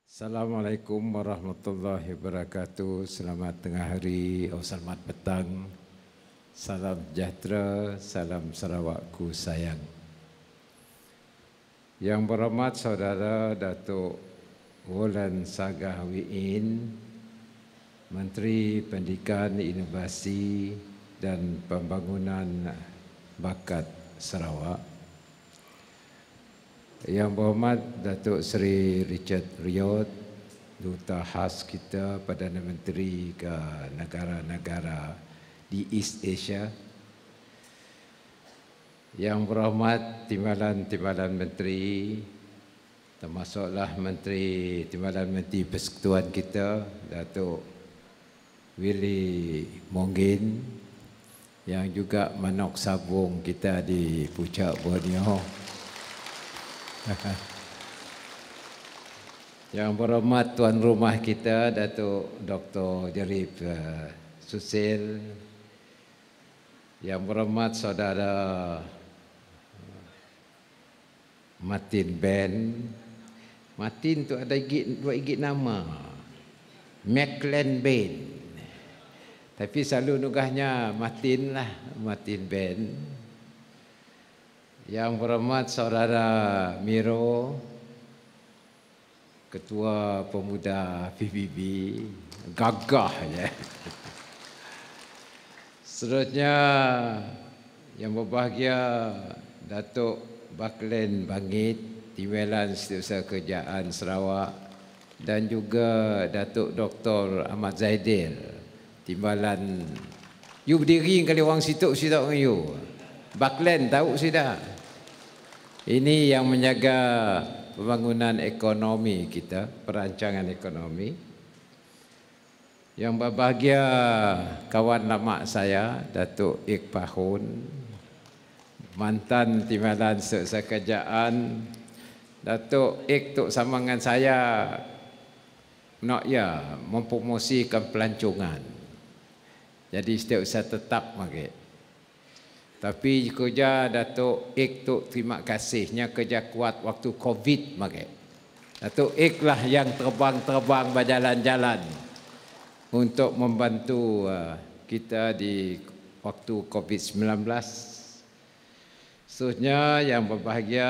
Assalamualaikum warahmatullahi wabarakatuh. Selamat tengah hari, selamat petang. Salam sejahtera, salam Sarawakku sayang. Yang berhormat Saudara Datuk Wulan Sagah Wiin, Menteri Pendidikan, Inovasi dan Pembangunan Bakat Sarawak. Yang berhormat Datuk Seri Richard Riyot, Duta Khas kita Perdana Menteri ke negara-negara di East Asia. Yang berhormat Timbalan-Timbalan Menteri, termasuklah Timbalan Menteri Persekutuan kita, Datuk Willy Monggin, yang juga manok sabung kita di Puncak Borneo. Yang berhormat tuan rumah kita, Datuk Dr. Jerif Susil. Yang berhormat Saudara Martin Ben. Martin tu ada dua igit nama, Maclean Ben. Tapi selalu nugahnya Martin lah, Martin Ben. Yang berhormat Saudara Miro, Ketua Pemuda PBB, gagah ya. Seterusnya yang berbahagia Datuk Baklen Bangit, Timbalan Setiausaha Kerajaan Sarawak, dan juga Datuk Dr. Ahmad Zaidil, Timbalan. You berdiri kali orang situ dengan you. Baklen tahu sudah. Ini yang menjaga pembangunan ekonomi kita, perancangan ekonomi. Yang berbahagia kawan lama saya, Datuk Ik Pahun, mantan Timbalan Setiausaha Kerajaan. Datuk Ik tuk sama dengan saya mempromosikan pelancongan. Jadi setiausaha tetap makin. Tapi kerja Datuk Ik tu terima kasihnya kerja kuat waktu Covid makai. Datuk Ik lah yang terbang-terbang berjalan-jalan untuk membantu kita di waktu Covid-19. Seterusnya yang berbahagia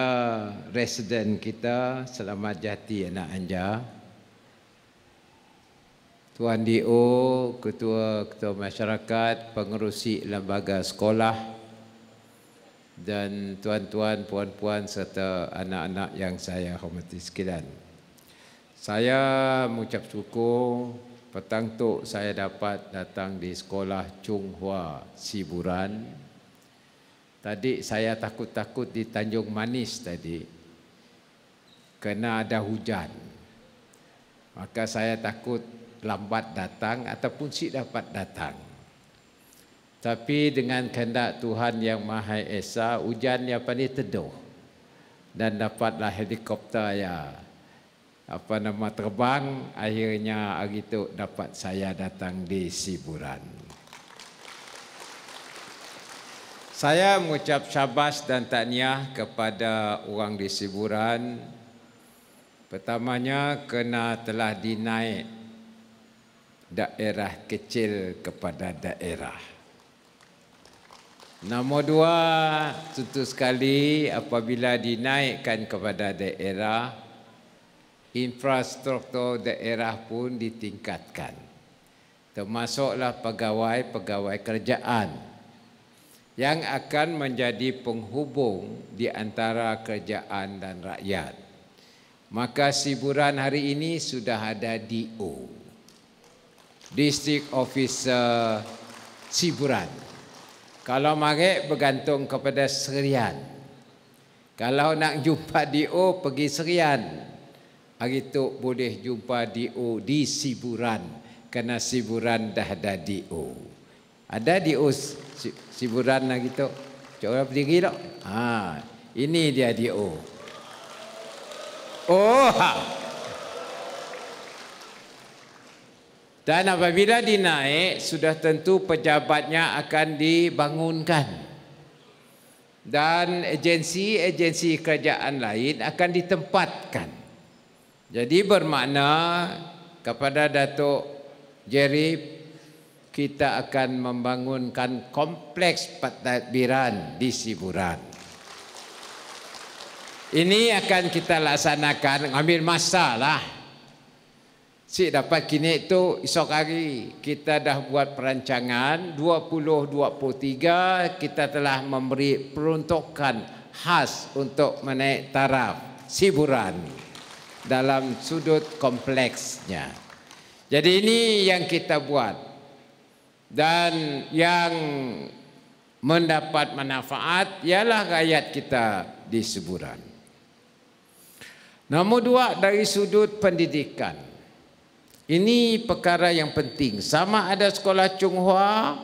residen kita, Selamat Jati Anak Anja, Tuan D.O, Ketua Masyarakat, Pengerusi Lembaga Sekolah, dan tuan-tuan, puan-puan serta anak-anak yang saya hormati sekalian. Saya mengucap syukur petang tu saya dapat datang di sekolah Chung Hua Siburan. Tadi saya takut-takut di Tanjung Manis tadi kerana ada hujan. Maka saya takut lambat datang ataupun si dapat datang. Tapi dengan kehendak Tuhan Yang Maha Esa, hujan yang pandai teduh dan dapatlah helikopter terbang. Akhirnya hari itu dapat saya datang di Siburan. Saya mengucap syabas dan tahniah kepada orang di Siburan. Pertamanya kerana telah dinaik daerah kecil kepada daerah. Nombor dua, tentu sekali apabila dinaikkan kepada daerah, infrastruktur daerah pun ditingkatkan. Termasuklah pegawai-pegawai kerajaan yang akan menjadi penghubung di antara kerajaan dan rakyat. Maka Siburan hari ini sudah ada DO, District Officer Siburan. Kalau marek bergantung kepada Serian. Kalau nak jumpa DO pergi Serian. Hari itu boleh jumpa DO di Siburan. Kerana Siburan dah ada DO. Ada DO Siburan lagi tu. Coba berdiri tak? Ini dia DO. Dan apabila dinaik, sudah tentu pejabatnya akan dibangunkan. Dan agensi-agensi kerajaan lain akan ditempatkan. Jadi bermakna kepada Datuk Jerry, kita akan membangunkan kompleks pentadbiran di Siburan. Ini akan kita laksanakan, ambil masa lah. Si dapat kini itu esok hari kita dah buat perancangan 2023 kita telah memberi peruntukan khas untuk menaik taraf Siburan dalam sudut kompleksnya. Jadi ini yang kita buat dan yang mendapat manfaat ialah rakyat kita di Siburan. Nombor dua, dari sudut pendidikan. Ini perkara yang penting. Sama ada sekolah Chonghua,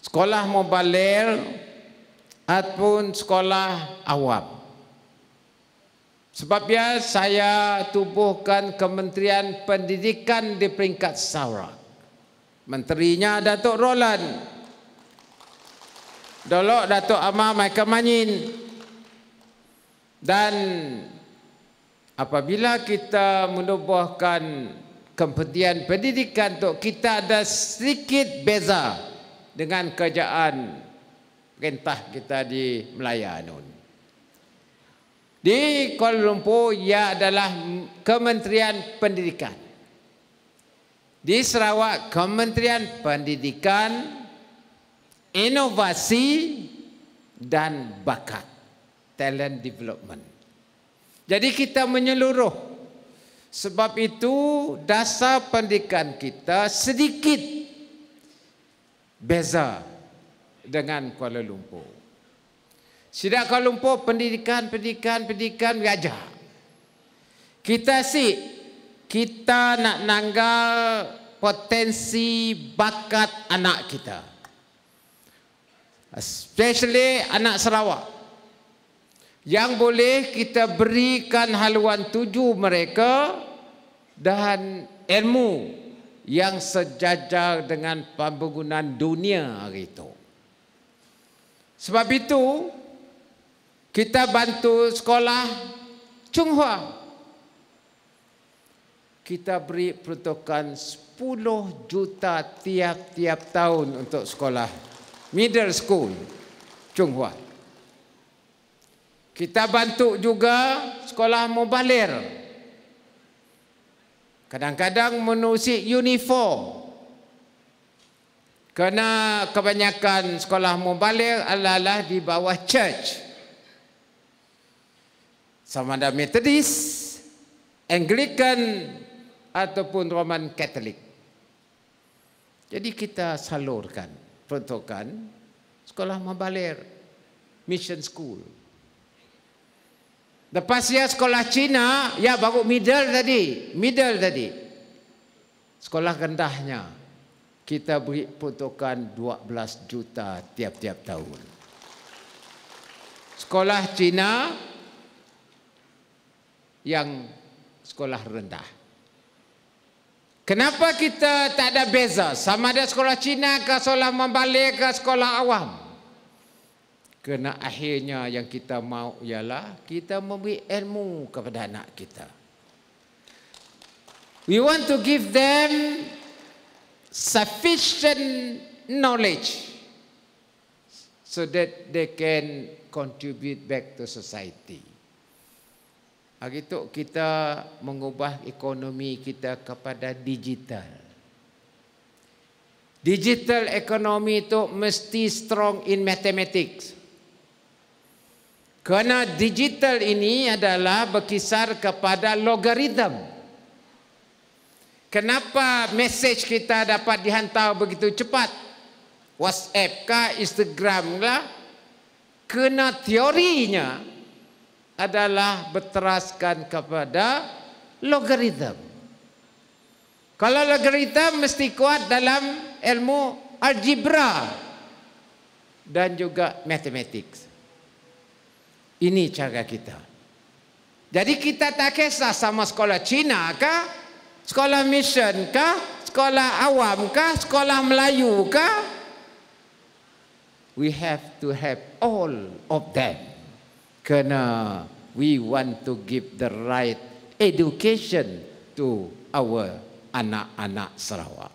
sekolah Mobaler, ataupun sekolah awam. Sebabnya saya tubuhkan Kementerian Pendidikan di peringkat Sarawak. Menterinya Datuk Roland. Dulu Datuk Amar Michael Manyin. Dan apabila kita menubuhkan Kementerian Pendidikan untuk kita ada sedikit beza dengan kerajaan perintah kita di Melaya nun. Di Kuala Lumpur ia adalah Kementerian Pendidikan. Di Sarawak Kementerian Pendidikan, Inovasi dan Bakat, Talent Development. Jadi kita menyeluruh. Sebab itu dasar pendidikan kita sedikit beza dengan Kuala Lumpur. Sidak Kuala Lumpur pendidikan mengajar. Kita nak nanggal potensi bakat anak kita. Especially anak Sarawak. Yang boleh kita berikan haluan tuju mereka dan ilmu yang sejajar dengan pembangunan dunia hari itu. Sebab itu kita bantu sekolah Chonghua. Kita beri peruntukan 10 juta tiap-tiap tahun untuk sekolah middle school Chonghua. Kita bantu juga sekolah Mobaler. Kadang-kadang menusi uniform. Kerana kebanyakan sekolah Mobaler adalah di bawah church. Sama ada Methodist, Anglican ataupun Roman Catholic. Jadi kita salurkan peruntukan sekolah Mobaler, mission school. Lepas ya sekolah Cina, ya baru middle tadi. Sekolah rendahnya kita beri peruntukan 12 juta tiap-tiap tahun. Sekolah Cina yang sekolah rendah. Kenapa kita tak ada beza? Sama ada sekolah Cina ke sekolah Mobaler ke sekolah awam. Kerana akhirnya yang kita mahu ialah kita memberi ilmu kepada anak kita. We want to give them sufficient knowledge so that they can contribute back to society. Hari itu kita mengubah ekonomi kita kepada digital. Digital ekonomi itu mesti strong in mathematics. Kerana digital ini adalah berkisar kepada logaritma. Kenapa mesej kita dapat dihantar begitu cepat? WhatsApp kah, Instagram lah? Kerana teorinya adalah berteraskan kepada logaritma. Kalau logaritma mesti kuat dalam ilmu algebra dan juga matematik. Ini cara kita. Jadi kita tak kisah sama sekolah Cina kah, sekolah mission kah, sekolah awam kah, sekolah Melayu kah. We have to have all of them. Kerana we want to give the right education to our anak-anak Sarawak.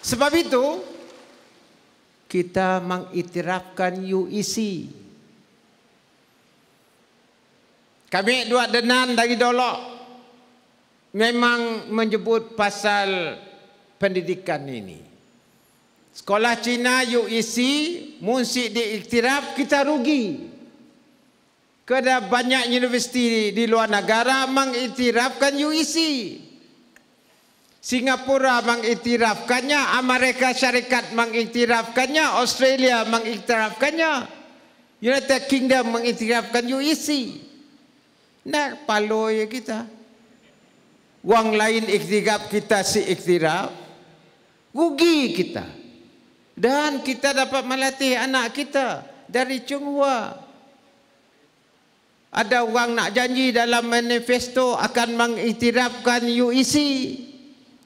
Sebab itu, kita mengiktirafkan UEC. Kami dua denan dari dulu memang menyebut pasal pendidikan ini. Sekolah Cina UEC mesti diiktiraf, kita rugi. Kerana banyak universiti di luar negara mengiktirafkan UEC. Singapura mengiktirafkannya, Amerika Syarikat mengiktirafkannya, Australia mengiktirafkannya, United Kingdom mengiktirafkan UEC. Nah, palo ya kita. Wang lain iktiraf, kita si iktiraf, rugi kita. Dan kita dapat melatih anak kita dari Chonghua. Ada orang nak janji dalam manifesto akan mengiktirafkan UEC.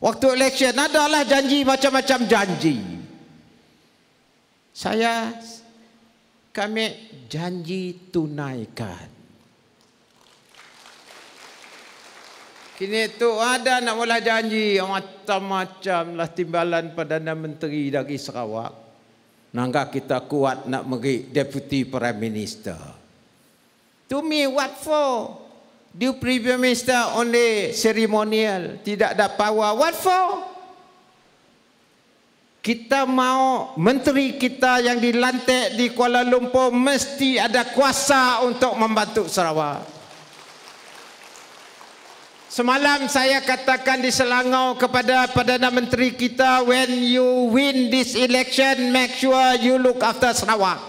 Waktu election adalah janji macam-macam janji. Kami janji tunaikan. Kini tu ada nak mula janji macam-macam lah timbalan Perdana Menteri dari Sarawak. Nangga kita kuat nak beri Deputy Prime Minister. To me, what for? The Prime Minister only ceremonial, tidak ada power. What for? Kita mau menteri kita yang dilantik di Kuala Lumpur mesti ada kuasa untuk membantu Sarawak. Semalam saya katakan di Selangor kepada Perdana Menteri kita, when you win this election, make sure you look after Sarawak.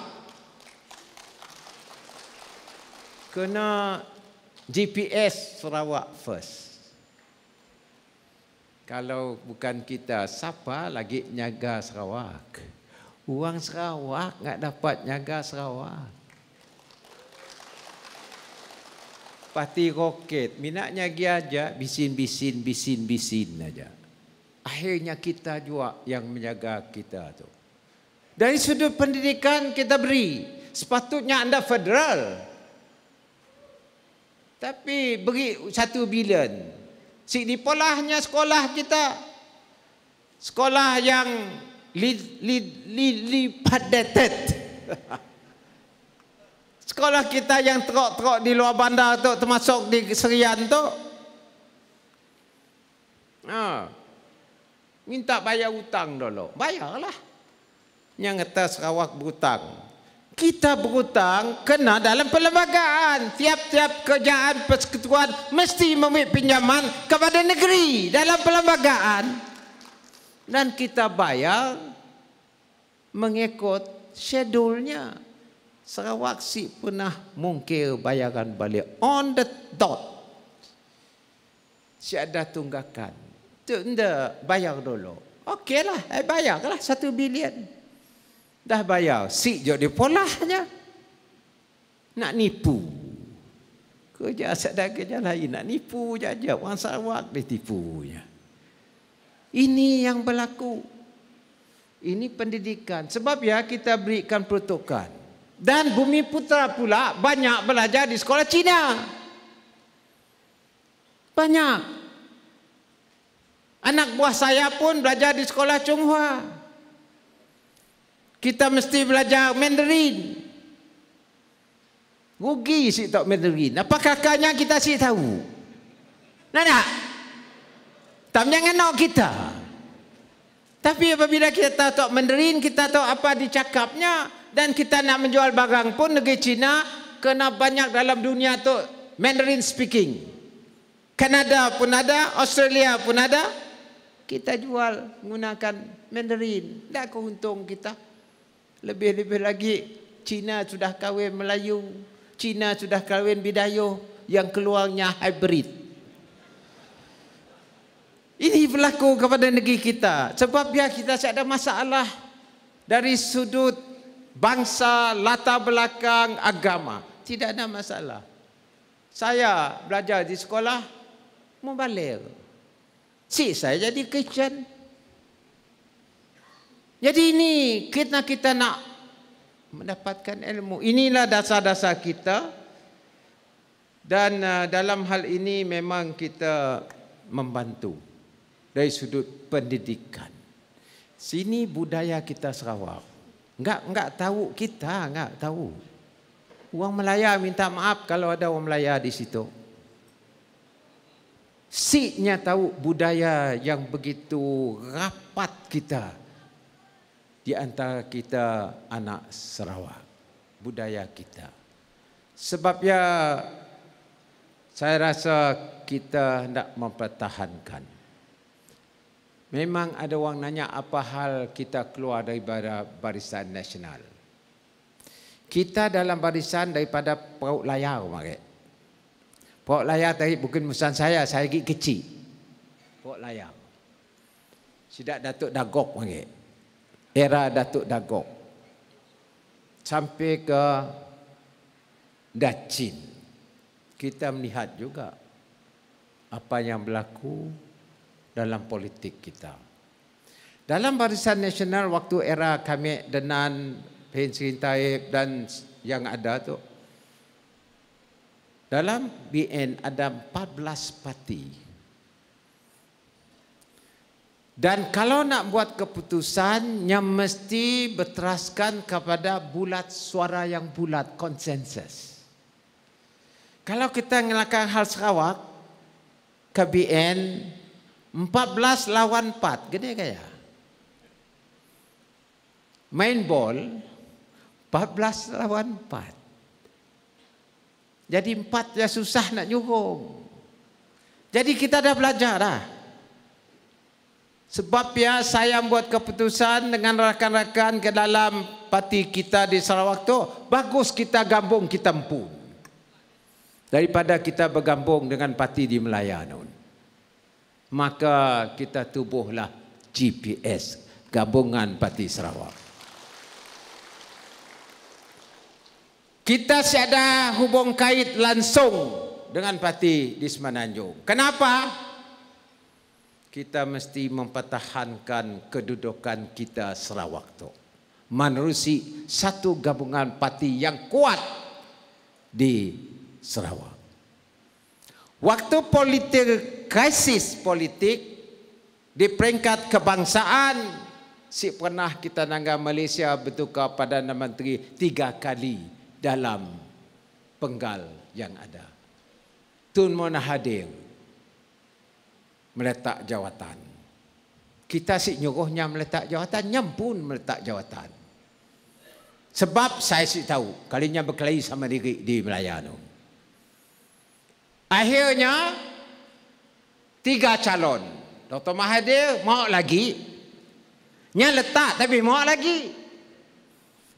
Kena GPS Sarawak first. Kalau bukan kita, siapa lagi nyaga Sarawak? Orang Sarawak nggak dapat nyaga Sarawak. Parti roket, minatnya dia aja, bisin aja. Akhirnya kita juga yang menjaga kita tu. Dari sudut pendidikan kita beri, sepatutnya anda federal. Tapi beri 1 bilion. Si polahnya sekolah kita. Sekolah yang padat. Sekolah kita yang teruk-teruk di luar bandar tu, termasuk di Serian tu. Minta bayar hutang dulu. Bayarlah. Yang kata Sarawak berhutang. Kita berhutang kena dalam perlembagaan. Tiap-tiap kerjaan persekutuan mesti memberi pinjaman kepada negeri dalam perlembagaan. Dan kita bayar mengikut schedule-nya. Sarawak si pernah mungkir bayaran balik on the dot. Si ada tunggakan. Tu anda bayar dulu. Okeylah, bayarlah 1 bilion. Dah bayar, si jadi polahnya. Nak nipu. Kerja ada kerja lain, nak nipu je. Orang Sarawak ditipunya. Ini yang berlaku. Ini pendidikan. Sebab ya kita berikan peruntukan. Dan Bumi Putra pula banyak belajar di sekolah Cina. Banyak. Anak buah saya pun belajar di sekolah Chonghua. Kita mesti belajar Mandarin. Rugi si tak Mandarin. Apa kakaknya kita si tahu? Nak? Tak jangan nak kita. Tapi apabila kita tahu Mandarin, kita tahu apa dicakapnya. Dan kita nak menjual barang pun negeri Cina kena banyak dalam dunia tu Mandarin speaking. Kanada pun ada, Australia pun ada. Kita jual menggunakan Mandarin. Tak keuntung kita. Lebih-lebih lagi Cina sudah kahwin Melayu, Cina sudah kahwin Bidayuh, yang keluarnya hybrid. Ini berlaku kepada negeri kita. Sebab biar kita ada masalah dari sudut bangsa, latar belakang, agama. Tidak ada masalah. Saya belajar di sekolah Mubalir. Si saya jadi Christian. Jadi ini kita nak mendapatkan ilmu. Inilah dasar-dasar kita. Dan dalam hal ini memang kita membantu dari sudut pendidikan. Sini budaya kita Sarawak. Enggak tahu, kita enggak tahu. Orang Melaya minta maaf kalau ada orang Melaya di situ. Siknya tahu budaya yang begitu rapat kita di antara kita anak Sarawak. Budaya kita. Sebabnya saya rasa kita hendak mempertahankan. Memang ada orang nanya apa hal kita keluar daripada Barisan Nasional. Kita dalam barisan daripada Perauk Layar. Perauk Layar tadi bukan musan saya lagi kecil. Perauk Layar. Sidak Datuk Dagok. Era Datuk Dagok. Sampai ke Dacin. Kita melihat juga apa yang berlaku dalam politik kita. Dalam Barisan Nasional waktu era kami Denan, Pen Srin Taib dan yang ada tu, dalam BN ada 14 parti. Dan kalau nak buat keputusan yang mesti berteraskan kepada bulat, suara yang bulat, konsensus. Kalau kita ngelakukan hal Sarawak ke BN 14 lawan 4, gini kaya. Main bol 14 lawan 4. Jadi 4 ya susah nak nyuruh. Jadi kita dah belajar dah. Sebab ya saya buat keputusan dengan rakan-rakan ke dalam parti kita di Sarawak tu, bagus kita gabung, kita empu. Daripada kita bergabung dengan parti di Melaya nun. Maka kita tubuhlah GPS, Gabungan Parti Sarawak. Kita tiada hubung kait langsung dengan parti di Semenanjung. Kenapa? Kita mesti mempertahankan kedudukan kita Sarawak tu. Menerusi satu gabungan parti yang kuat di Sarawak. Waktu politik, krisis politik di peringkat kebangsaan, si pernah kita nangga Malaysia bertukar Perdana Menteri 3 kali dalam penggal yang ada. Tun Mahathir meletak jawatan. Kita si nyuruhnya meletak jawatan, nyampun meletak jawatan. Sebab saya si tahu, kalinya berkelahi sama diri di Melaya tu. Akhirnya 3 calon. Dr. Mahathir mau lagi. Nya letak tapi mau lagi.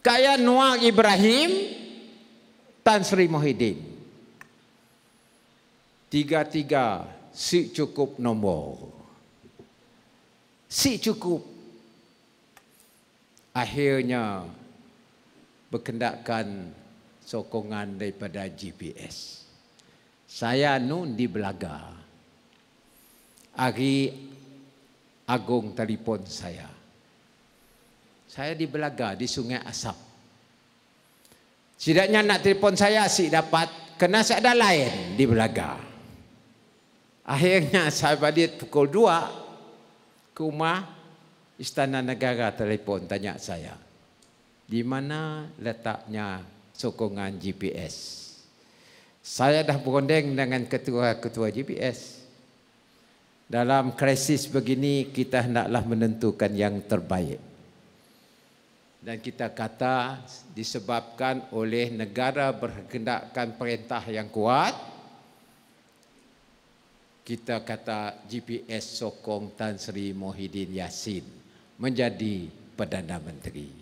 Kayak Anwar Ibrahim, Tan Sri Muhyiddin. 3-3 si cukup nombor. Si cukup. Akhirnya berkendakkan sokongan daripada GPS. Saya nun di Belaga. Hari Agung telefon saya. Saya di Belaga, di Sungai Asap. Setidaknya nak telefon saya si dapat, kena saya ada lain di Belaga. Akhirnya saya balik pukul 2 ke rumah Istana Negara, telefon tanya saya. Di mana letaknya sokongan GPS? Saya dah berunding dengan ketua-ketua GPS. Dalam krisis begini kita hendaklah menentukan yang terbaik. Dan kita kata disebabkan oleh negara berhendakkan perintah yang kuat, kita kata GPS sokong Tan Sri Muhyiddin Yassin menjadi Perdana Menteri.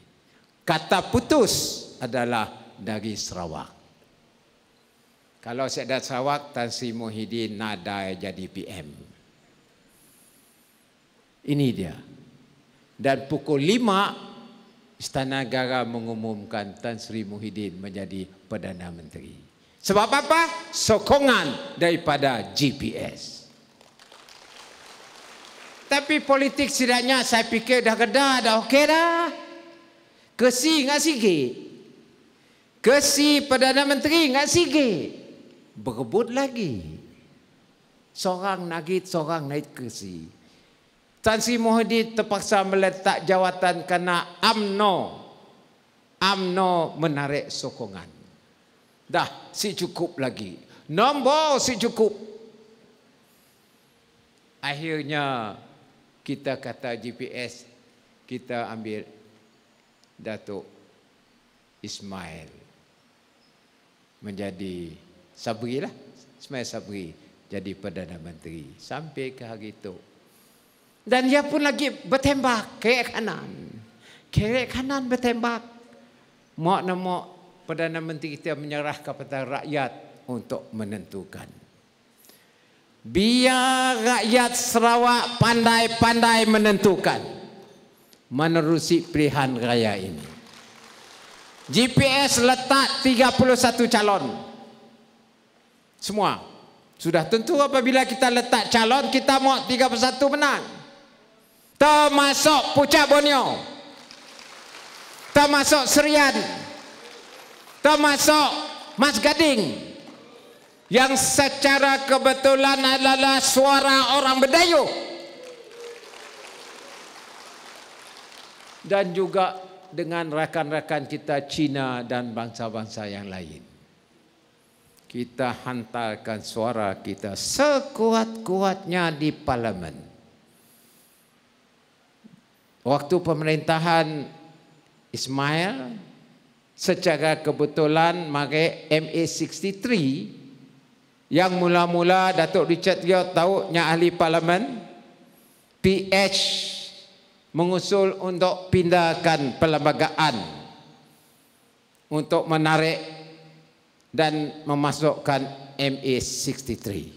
Kata putus adalah dari Sarawak. Kalau saya ada Sarawak, Tan Sri Muhyiddin nadai jadi PM. Ini dia. Dan pukul 5, Istana Negara mengumumkan Tan Sri Muhyiddin menjadi Perdana Menteri. Sebab apa? Sokongan daripada GPS. Tapi politik setidaknya saya fikir dah kedah, dah okey dah. Kesi enggak sikit. Kesi Perdana Menteri enggak sikit. berebut lagi. Seorang naik, seorang naik kursi. Tan Sri Muhyiddin terpaksa meletak jawatan kerana UMNO menarik sokongan. Dah, si cukup lagi. Nombor si cukup. Akhirnya kita kata GPS, kita ambil Datuk Ismail menjadi Sabri lah. Ismail Sabri jadi Perdana Menteri sampai ke hari itu. Dan dia pun lagi bertembak kiri kanan bertembak. Mak Perdana Menteri kita menyerah kepada rakyat untuk menentukan. Biar rakyat Sarawak pandai-pandai menentukan menerusi pilihan raya ini. GPS letak 31 calon. Semua sudah tentu apabila kita letak calon, kita mau 31 menang. Termasuk Pucak Borneo, termasuk Serian, termasuk Mas Gading, yang secara kebetulan adalah suara orang Berdayuh. Dan juga dengan rakan-rakan kita Cina dan bangsa-bangsa yang lain. Kita hantarkan suara kita sekuat-kuatnya di parlimen. Waktu pemerintahan Ismail, secara kebetulan mari MA63 yang mula-mula Datuk Richard Rioh tahu nya ahli parlimen, PH mengusul untuk pindahkan perlembagaan untuk menarik dan memasukkan MA63.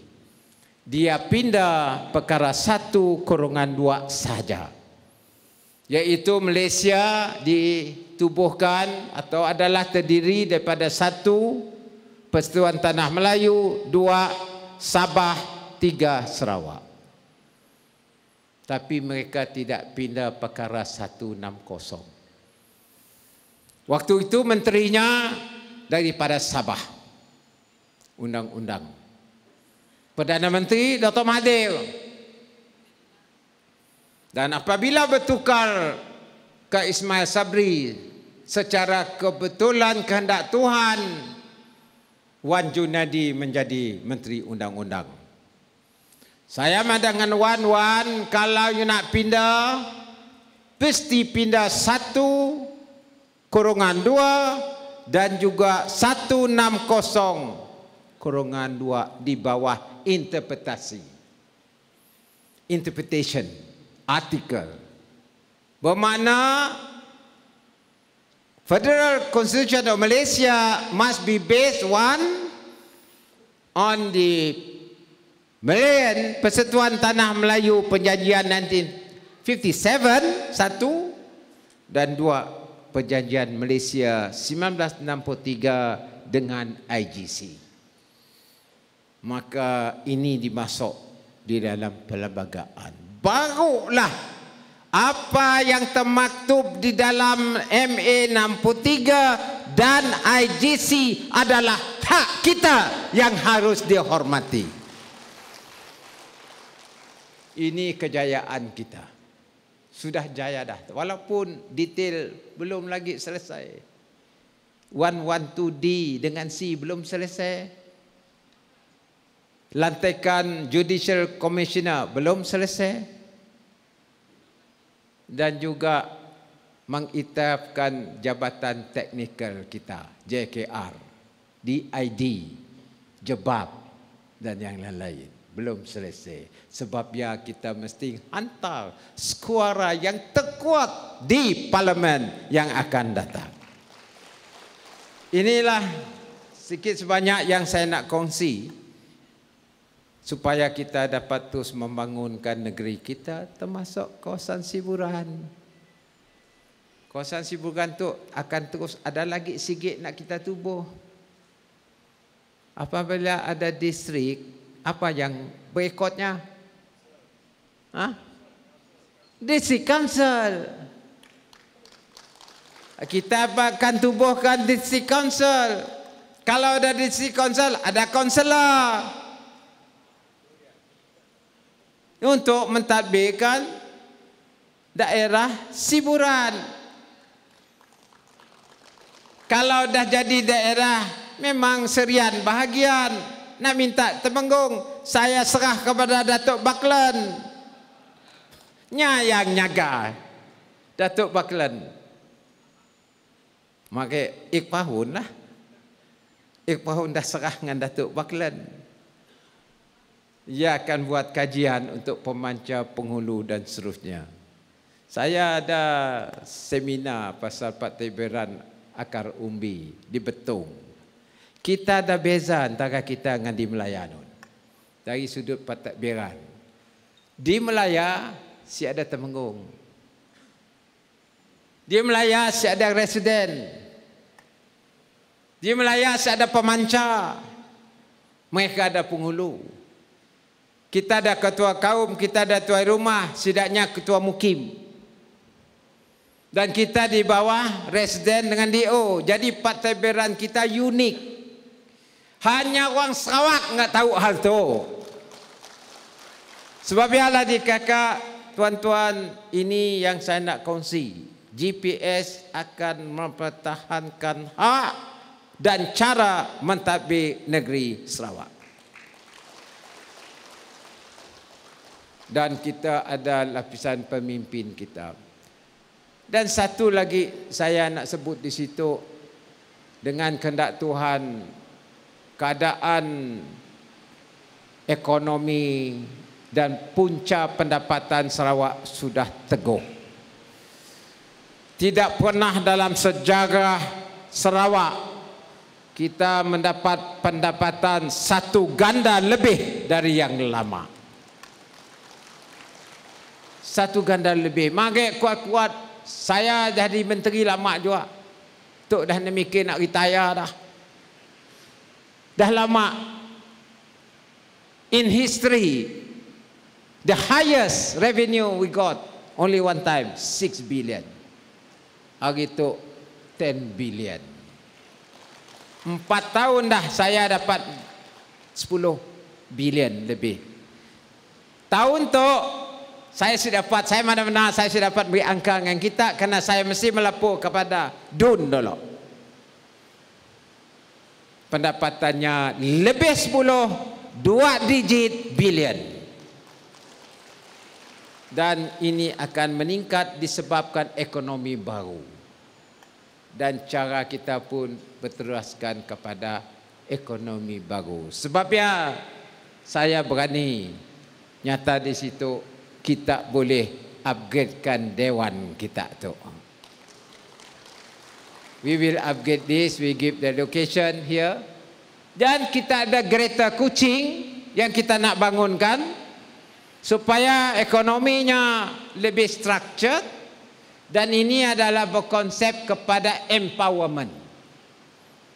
Dia pindah perkara 1/2 saja, iaitu Malaysia ditubuhkan atau adalah terdiri daripada 1 Persatuan Tanah Melayu, 2 Sabah, 3 Sarawak. Tapi mereka tidak pindah perkara 160. Waktu itu menterinya daripada Sabah, undang-undang. Perdana Menteri Dr. Mahathir. Dan apabila bertukar ke Ismail Sabri, secara kebetulan kehendak Tuhan, Wan Junadi menjadi Menteri Undang-Undang. Saya dengan Wan, kalau you nak pindah, mesti pindah 1/2 dan juga 160/2 di bawah interpretation article. Bermakna Federal Constitution of Malaysia must be based on the Malayan Persatuan Tanah Melayu Perjanjian 1957 1 dan 2 Perjanjian Malaysia 1963 dengan IGC. Maka ini dimasuk di dalam perlembagaan. Barulah apa yang termaktub di dalam MA63 dan IGC adalah hak kita yang harus dihormati. Ini kejayaan kita. Sudah jaya dah. Walaupun detail belum lagi selesai. 112D dengan C belum selesai. Lantikan Judicial Commissioner belum selesai. Dan juga mengiktirafkan Jabatan Teknikal kita, JKR, DID, Jebab dan yang lain-lain. Belum selesai. Sebab ya kita mesti hantar suara yang terkuat di parlimen yang akan datang. Inilah sedikit sebanyak yang saya nak kongsi supaya kita dapat terus membangunkan negeri kita, termasuk kawasan Siburan. Kawasan Siburan tu akan terus ada lagi sikit nak kita tubuh. Apabila ada distrik, apa yang berikutnya? District Council. Kita akan tubuhkan District Council. Kalau ada district council, ada konselor untuk mentadbirkan daerah siburan. Kalau dah jadi daerah memang serian bahagian, nak minta Temenggung, saya serah kepada Datuk Baklan. Yang nyaga Datuk Baklan. Maka Iqpahun lah. Iqpahun dah serah dengan Datuk Baklan. Ia akan buat kajian untuk pemancar penghulu dan seterusnya. Saya ada seminar pasal pentadbiran akar umbi di Betung. Kita ada beza antara kita dengan di Melayu. Dari sudut pentadbiran. Di Melaya si ada Temenggung. Di Melaya si ada residen. Di Melaya si ada pemancar. Mereka ada penghulu. Kita ada ketua kaum, kita ada tuan rumah, setidaknya ketua mukim. Dan kita di bawah residen dengan DO. Jadi pentadbiran kita unik. Hanya orang Sarawak enggak tahu hal itu. Sebab ialah di kakak, tuan-tuan, ini yang saya nak kongsi. GPS akan mempertahankan hak dan cara mentadbir negeri Sarawak. Dan kita ada lapisan pemimpin kita. Dan satu lagi saya nak sebut di situ, dengan kehendak Tuhan, keadaan ekonomi dan punca pendapatan Sarawak sudah teguh. Tidak pernah dalam sejarah Sarawak kita mendapat pendapatan satu ganda lebih dari yang lama. Satu ganda lebih. Maka kuat-kuat saya jadi menteri lama juga. Tok dah mikir nak retire dah. Dah lama. In history, the highest revenue we got only one time, 6 billion. Hari itu 10 billion. 4 tahun dah saya dapat 10 billion lebih. Tahun tu saya sudah dapat, saya mana-mana saya sudah dapat beri angka dengan kita, kerana saya mesti melapor kepada DUN dulu. Pendapatannya lebih 10, 2 digit billion. Dan ini akan meningkat disebabkan ekonomi baru. Dan cara kita pun berteruskan kepada ekonomi baru. Sebabnya saya berani nyata di situ kita boleh upgradekan dewan kita tu. We will upgrade this, we give the location here. Dan kita ada kereta kucing yang kita nak bangunkan supaya ekonominya lebih structured, dan ini adalah berkonsep kepada empowerment.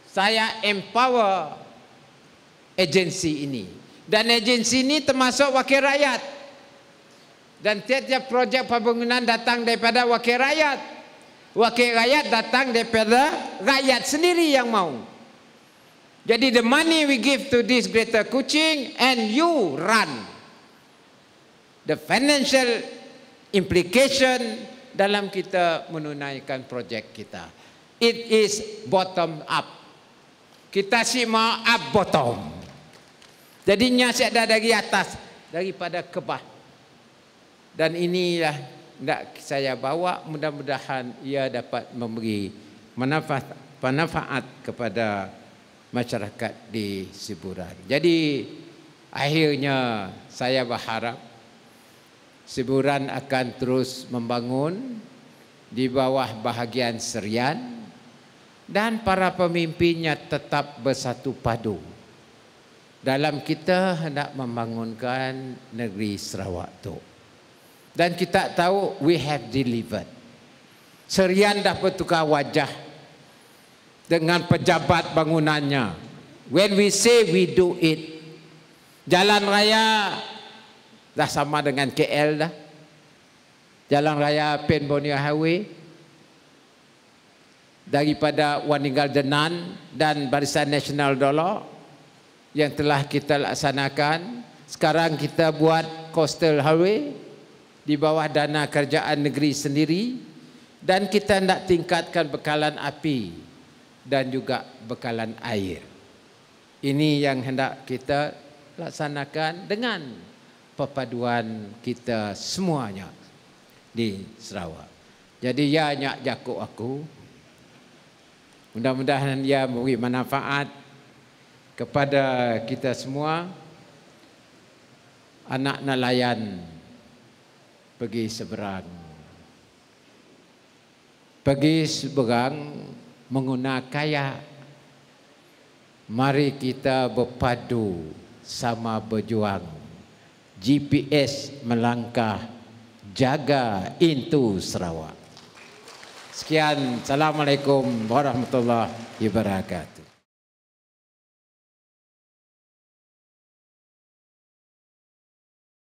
Saya empower agensi ini, dan agensi ini termasuk wakil rakyat, dan tiap-tiap projek pembangunan datang daripada wakil rakyat. Wakil rakyat datang daripada rakyat sendiri yang mau. Jadi the money we give to this Greater Kuching, and you run the financial implication dalam kita menunaikan projek kita. It is bottom up. Kita si mau up bottom. Jadinya si ada dari atas daripada ke bawah. Dan inilah nak saya bawa, mudah-mudahan ia dapat memberi manfaat kepada masyarakat di Siburan. Jadi akhirnya saya berharap Siburan akan terus membangun di bawah bahagian Serian, dan para pemimpinnya tetap bersatu padu dalam kita hendak membangunkan negeri Sarawak tu. Dan kita tahu we have delivered. Serian dah bertukar wajah dengan pejabat bangunannya. When we say we do it. Jalan raya dah sama dengan KL dah. Jalan raya Pen Borneo Highway daripada Wan Ninggal Denan dan Barisan Nasional Dolo yang telah kita laksanakan. Sekarang kita buat Coastal Highway di bawah dana kerajaan negeri sendiri, dan kita nak tingkatkan bekalan api dan juga bekalan air. Ini yang hendak kita laksanakan dengan perpaduan kita semuanya di Sarawak. Jadi ya nyak jakuk aku, mudah-mudahan ia memberi manfaat kepada kita semua. Anak nelayan pergi seberang menggunakan kayak. Mari kita berpadu sama berjuang. GPS melangkah, jaga into Sarawak. Sekian, Assalamualaikum warahmatullahi wabarakatuh.